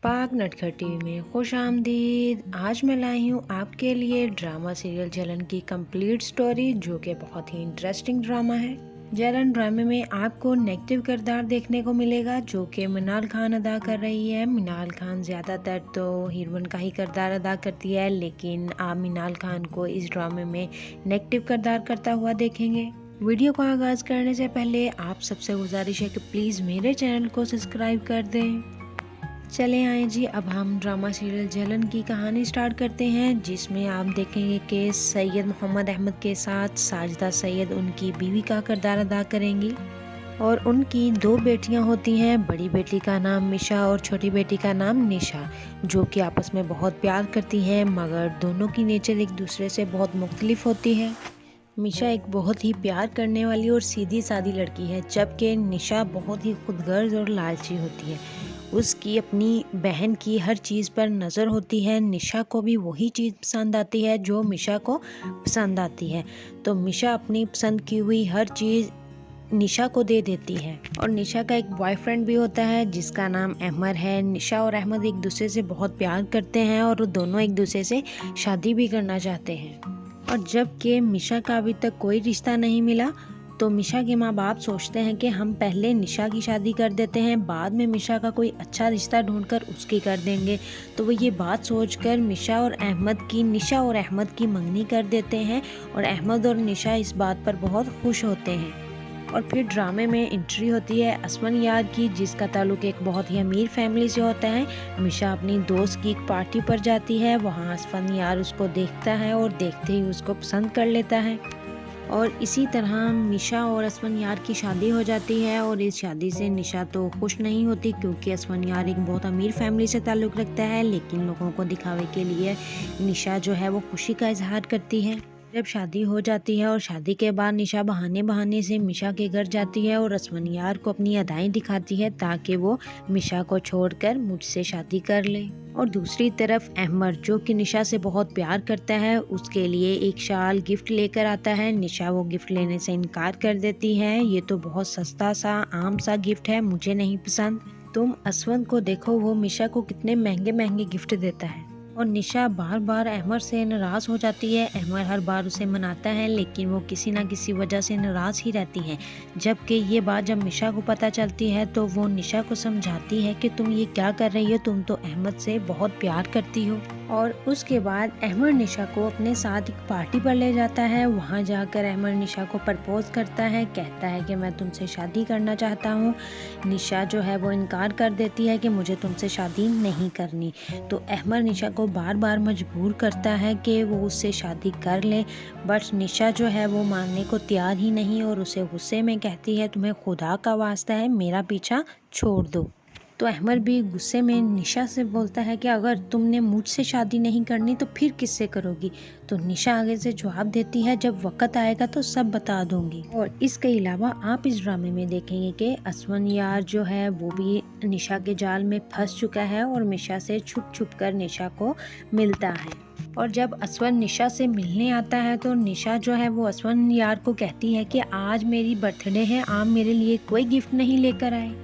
पाक नटखट टीवी में खुश आमदीद। आज मैं लाई हूँ आपके लिए ड्रामा सीरियल जलन की कंप्लीट स्टोरी, जो कि बहुत ही इंटरेस्टिंग ड्रामा है। जलन ड्रामे में आपको नेगेटिव किरदार देखने को मिलेगा, जो कि मिनाल खान अदा कर रही है। मिनाल खान ज़्यादातर तो हीरोइन का ही किरदार अदा करती है, लेकिन आप मिनाल खान को इस ड्रामे में नेगेटिव किरदार करता हुआ देखेंगे। वीडियो को आगाज़ करने से पहले आप सबसे गुजारिश है कि प्लीज़ मेरे चैनल को सब्सक्राइब कर दें। चले आए जी, अब हम ड्रामा सीरियल जलन की कहानी स्टार्ट करते हैं, जिसमें आप देखेंगे कि सैयद मोहम्मद अहमद के साथ साजिदा सैयद उनकी बीवी का किरदार अदा करेंगी और उनकी दो बेटियां होती हैं। बड़ी बेटी का नाम मिशा और छोटी बेटी का नाम निशा, जो कि आपस में बहुत प्यार करती हैं, मगर दोनों की नेचर एक दूसरे से बहुत मुख्तलिफ होती है। मिशा एक बहुत ही प्यार करने वाली और सीधी सादी लड़की है, जबकि निशा बहुत ही खुदगर्ज और लालची होती है। उसकी अपनी बहन की हर चीज़ पर नज़र होती है। निशा को भी वही चीज़ पसंद आती है जो मिशा को पसंद आती है, तो मिशा अपनी पसंद की हुई हर चीज़ निशा को दे देती है। और निशा का एक बॉयफ्रेंड भी होता है जिसका नाम अहमद है। निशा और अहमद एक दूसरे से बहुत प्यार करते हैं और दोनों एक दूसरे से शादी भी करना चाहते हैं। और जबकि मिशा का अभी तक कोई रिश्ता नहीं मिला, तो मिशा के माँ बाप सोचते हैं कि हम पहले निशा की शादी कर देते हैं, बाद में मिशा का कोई अच्छा रिश्ता ढूंढकर उसकी कर देंगे। तो वो ये बात सोचकर निशा और अहमद की मंगनी कर देते हैं और अहमद और निशा इस बात पर बहुत खुश होते हैं। और फिर ड्रामे में एंट्री होती है असमन यार की, जिसका ताल्लुक एक बहुत ही अमीर फैमिली से होता है। मिशा अपनी दोस्त की एक पार्टी पर जाती है, वहाँ असमन यार उसको देखता है और देखते ही उसको पसंद कर लेता है। और इसी तरह मिशा और असमन यार की शादी हो जाती है। और इस शादी से निशा तो खुश नहीं होती, क्योंकि असमन यार एक बहुत अमीर फैमिली से ताल्लुक़ रखता है, लेकिन लोगों को दिखावे के लिए निशा जो है वो खुशी का इजहार करती है। जब शादी हो जाती है और शादी के बाद निशा बहाने बहाने से मिशा के घर जाती है और असमन यार को अपनी अदाएं दिखाती है, ताकि वो मिशा को छोड़कर मुझसे शादी कर ले। और दूसरी तरफ अहमद, जो कि निशा से बहुत प्यार करता है, उसके लिए एक शाल गिफ्ट लेकर आता है। निशा वो गिफ्ट लेने से इनकार कर देती है। ये तो बहुत सस्ता सा आम सा गिफ्ट है, मुझे नहीं पसंद। तुम असवंत को देखो, वो मिशा को कितने महंगे महंगे गिफ्ट देता है। और निशा बार बार अहमद से नाराज़ हो जाती है। अहमद हर बार उसे मनाता है, लेकिन वो किसी ना किसी वजह से नाराज़ ही रहती है। जबकि ये बात जब निशा को पता चलती है, तो वो निशा को समझाती है कि तुम ये क्या कर रही हो, तुम तो अहमद से बहुत प्यार करती हो। और उसके बाद अहमद निशा को अपने साथ एक पार्टी पर ले जाता है। वहाँ जाकर अहमद निशा को प्रपोज करता है, कहता है कि मैं तुमसे शादी करना चाहता हूँ। निशा जो है वो इनकार कर देती है कि मुझे तुमसे शादी नहीं करनी। तो अहमद निशा को बार बार मजबूर करता है कि वो उससे शादी कर ले, बट निशा जो है वो मानने को तैयार ही नहीं और उसे गुस्से में कहती है, तुम्हें खुदा का वास्ता है मेरा पीछा छोड़ दो। तो अहमद भी गुस्से में निशा से बोलता है कि अगर तुमने मुझसे शादी नहीं करनी तो फिर किससे करोगी। तो निशा आगे से जवाब देती है, जब वक्त आएगा तो सब बता दूंगी। और इसके अलावा आप इस ड्रामे में देखेंगे कि असवन यार जो है वो भी निशा के जाल में फंस चुका है और निशा से छुप छुप कर निशा को मिलता है। और जब असवन निशा से मिलने आता है, तो निशा जो है वो असवन यार को कहती है कि आज मेरी बर्थडे है, आप मेरे लिए कोई गिफ्ट नहीं लेकर आए।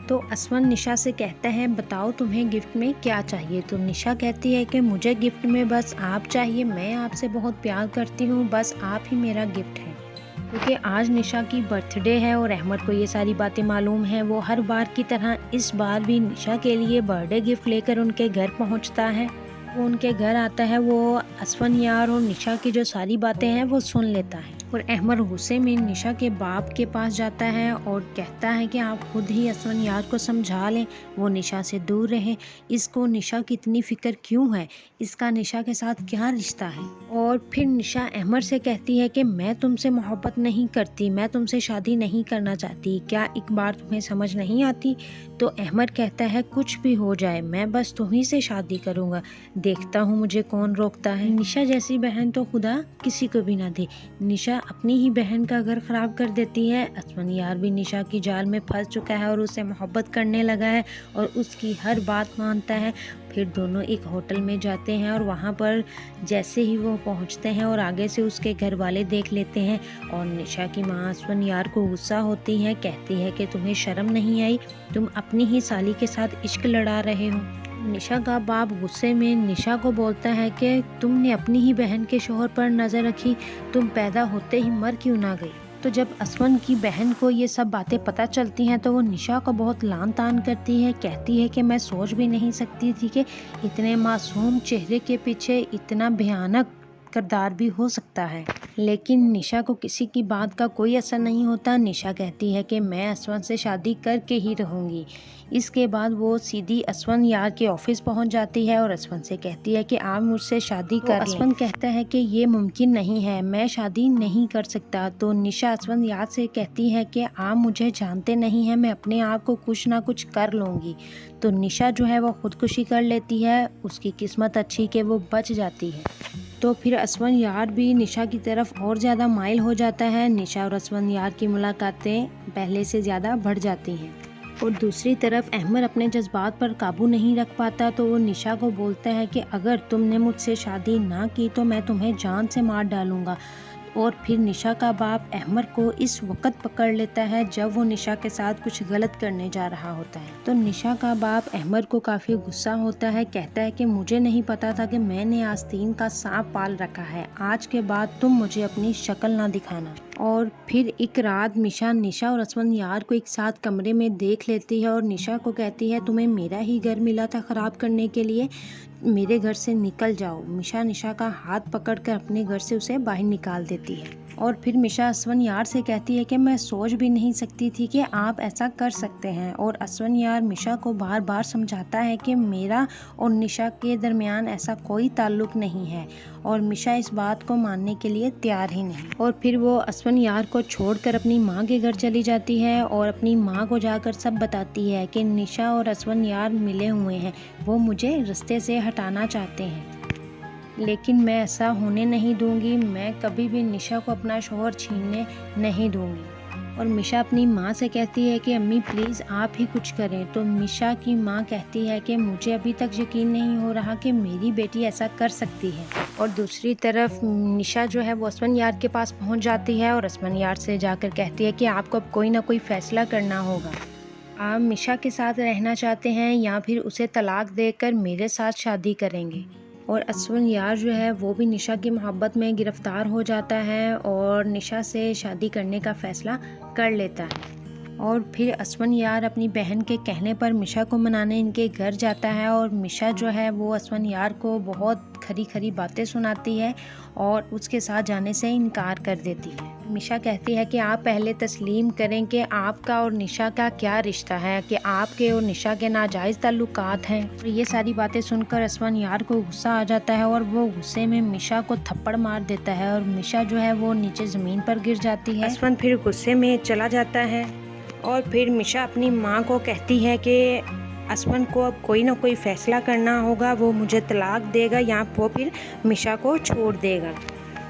तो असवन निशा से कहता है, बताओ तुम्हें गिफ्ट में क्या चाहिए। तो निशा कहती है कि मुझे गिफ्ट में बस आप चाहिए, मैं आपसे बहुत प्यार करती हूँ, बस आप ही मेरा गिफ्ट है। क्योंकि आज निशा की बर्थडे है और अहमद को ये सारी बातें मालूम हैं। वो हर बार की तरह इस बार भी निशा के लिए बर्थडे गिफ्ट लेकर उनके घर पहुँचता है। वो उनके घर आता है, वो असवन यार और निशा की जो सारी बातें हैं वो सुन लेता है। और अहमद गुस्से में निशा के बाप के पास जाता है और कहता है कि आप खुद ही असवन यार को समझा लें, वो निशा से दूर रहे। इसको निशा की इतनी फ़िक्र क्यों है, इसका निशा के साथ क्या रिश्ता है। और फिर निशा अहमद से कहती है कि मैं तुमसे मोहब्बत नहीं करती, मैं तुमसे शादी नहीं करना चाहती, क्या एक बार तुम्हें समझ नहीं आती। तो अहमद कहता है, कुछ भी हो जाए मैं बस तुम्ही से शादी करूँगा, देखता हूँ मुझे कौन रोकता है। निशा जैसी बहन तो खुदा किसी को भी ना दे। निशा अपनी ही बहन का घर खराब कर देती है। असवन यार भी निशा की जाल में फंस चुका है और उससे मोहब्बत करने लगा है और उसकी हर बात मानता है। फिर दोनों एक होटल में जाते हैं और वहाँ पर जैसे ही वो पहुँचते हैं और आगे से उसके घर वाले देख लेते हैं और निशा की माँ असवन यार को गुस्सा होती है, कहती है कि तुम्हें शर्म नहीं आई, तुम अपनी ही साली के साथ इश्क लड़ा रहे हो। निशा का बाप गुस्से में निशा को बोलता है कि तुमने अपनी ही बहन के शोहर पर नज़र रखी, तुम पैदा होते ही मर क्यों ना गई। तो जब असवन की बहन को ये सब बातें पता चलती हैं तो वो निशा को बहुत लान तान करती है, कहती है कि मैं सोच भी नहीं सकती थी कि इतने मासूम चेहरे के पीछे इतना भयानक किरदार भी हो सकता है। लेकिन निशा को किसी की बात का कोई असर नहीं होता। निशा कहती है कि मैं असवन से शादी करके ही रहूँगी। इसके बाद वो सीधी असवन यार के ऑफिस पहुंच जाती है और असवन से कहती है कि आप मुझसे शादी कर लें। असवन कहता है कि ये मुमकिन नहीं है, मैं शादी नहीं कर सकता। तो निशा असवन यार से कहती है कि आप मुझे जानते नहीं हैं, मैं अपने आप को कुछ ना कुछ कर लूँगी। तो निशा जो है वो खुदकुशी कर लेती है। उसकी किस्मत अच्छी कि वो बच जाती है। तो फिर असवन यार भी निशा की तरफ और ज़्यादा माइल हो जाता है। निशा और असवन यार की मुलाकातें पहले से ज़्यादा बढ़ जाती हैं। और दूसरी तरफ अहमद अपने जज्बात पर काबू नहीं रख पाता, तो वो निशा को बोलता है कि अगर तुमने मुझसे शादी ना की तो मैं तुम्हें जान से मार डालूंगा। और फिर निशा का बाप अहमद को इस वक्त पकड़ लेता है जब वो निशा के साथ कुछ गलत करने जा रहा होता है। तो निशा का बाप अहमद को काफ़ी गुस्सा होता है, कहता है कि मुझे नहीं पता था कि मैंने आस्तीन का सांप पाल रखा है, आज के बाद तुम मुझे अपनी शक्ल ना दिखाना। और फिर एक रात निशा और असवन यार को एक साथ कमरे में देख लेती है और निशा को कहती है तुम्हें मेरा ही घर मिला था ख़राब करने के लिए, मेरे घर से निकल जाओ। निशा का हाथ पकड़कर अपने घर से उसे बाहर निकाल देती है। और फिर मिशा असवन यार से कहती है कि मैं सोच भी नहीं सकती थी कि आप ऐसा कर सकते हैं। और असवन यार मिशा को बार बार समझाता है कि मेरा और निशा के दरमियान ऐसा कोई ताल्लुक नहीं है। और मिशा इस बात को मानने के लिए तैयार ही नहीं। और फिर वो असवन यार को छोड़कर अपनी माँ के घर चली जाती है और अपनी माँ को जाकर सब बताती है कि निशा और असवन यार मिले हुए हैं, वो मुझे रास्ते से हटाना चाहते हैं, लेकिन मैं ऐसा होने नहीं दूंगी। मैं कभी भी निशा को अपना शौहर छीनने नहीं दूंगी। और मिशा अपनी माँ से कहती है कि अम्मी प्लीज़ आप ही कुछ करें। तो मिशा की माँ कहती है कि मुझे अभी तक यकीन नहीं हो रहा कि मेरी बेटी ऐसा कर सकती है। और दूसरी तरफ निशा जो है वो असवन यार के पास पहुँच जाती है और असवन यार से जाकर कहती है कि आपको अब कोई ना कोई फ़ैसला करना होगा। आप मिशा के साथ रहना चाहते हैं या फिर उसे तलाक देकर मेरे साथ शादी करेंगे। और असवन यार जो है वो भी निशा की मोहब्बत में गिरफ्तार हो जाता है और निशा से शादी करने का फ़ैसला कर लेता है। और फिर असवन यार अपनी बहन के कहने पर मिशा को मनाने इनके घर जाता है और मिशा जो है वो असवन यार को बहुत खरी खरी बातें सुनाती है और उसके साथ जाने से इनकार कर देती है। मिशा कहती है कि आप पहले तस्लीम करें कि आपका और निशा का क्या रिश्ता है, कि आपके और निशा के नाजायज़ ताल्लुकात हैं। और ये सारी बातें सुनकर असवन यार को गुस्सा आ जाता है और वो गुस्से में मिशा को थप्पड़ मार देता है और मिशा जो है वो नीचे ज़मीन पर गिर जाती है। असवन फिर गुस्से में चला जाता है और फिर मिशा अपनी माँ को कहती है कि असवन को अब कोई ना कोई फ़ैसला करना होगा, वो मुझे तलाक देगा या वो फिर मिशा को छोड़ देगा।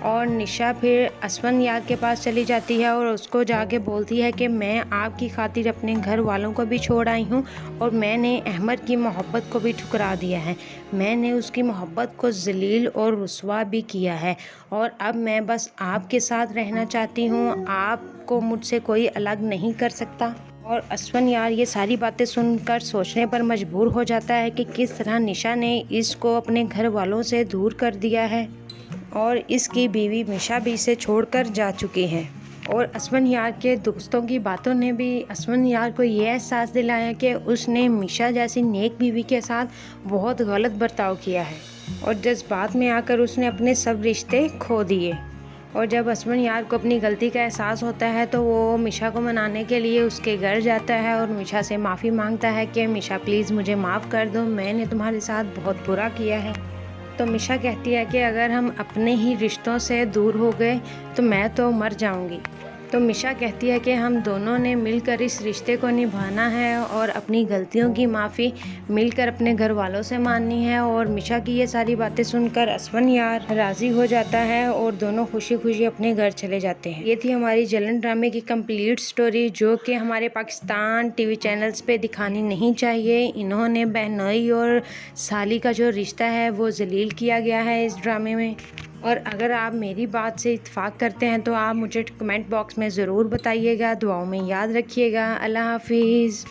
और निशा फिर असवन यार के पास चली जाती है और उसको जाके बोलती है कि मैं आपकी खातिर अपने घर वालों को भी छोड़ आई हूँ और मैंने अहमद की मोहब्बत को भी ठुकरा दिया है, मैंने उसकी मोहब्बत को जलील और रुस्वा भी किया है और अब मैं बस आपके साथ रहना चाहती हूँ, आपको मुझसे कोई अलग नहीं कर सकता। और असवन यार ये सारी बातें सुनकर सोचने पर मजबूर हो जाता है कि किस तरह निशा ने इसको अपने घर वालों से दूर कर दिया है और इसकी बीवी मिशा भी इसे छोड़कर जा चुकी है। और असवन यार के दोस्तों की बातों ने भी असवन यार को ये एहसास दिलाया कि उसने मिशा जैसी नेक बीवी के साथ बहुत गलत बर्ताव किया है और जज्बात में आकर उसने अपने सब रिश्ते खो दिए। और जब असवन यार को अपनी गलती का एहसास होता है तो वो मिशा को मनाने के लिए उसके घर जाता है और मिशा से माफ़ी मांगता है कि मिशा प्लीज़ मुझे माफ़ कर दो, मैंने तुम्हारे साथ बहुत बुरा किया है। तो मिशा कहती है कि अगर हम अपने ही रिश्तों से दूर हो गए तो मैं तो मर जाऊंगी। तो मिशा कहती है कि हम दोनों ने मिलकर इस रिश्ते को निभाना है और अपनी गलतियों की माफ़ी मिलकर अपने घर वालों से माननी है। और मिशा की ये सारी बातें सुनकर असवन यार राज़ी हो जाता है और दोनों खुशी खुशी अपने घर चले जाते हैं। ये थी हमारी जलन ड्रामे की कंप्लीट स्टोरी, जो कि हमारे पाकिस्तान टीवी चैनल्स पे दिखानी नहीं चाहिए। इन्होंने बहनोई और साली का जो रिश्ता है वो जलील किया गया है इस ड्रामे में। और अगर आप मेरी बात से इत्तेफाक करते हैं तो आप मुझे कमेंट बॉक्स में ज़रूर बताइएगा। दुआओं में याद रखिएगा। अल्लाह हाफिज़।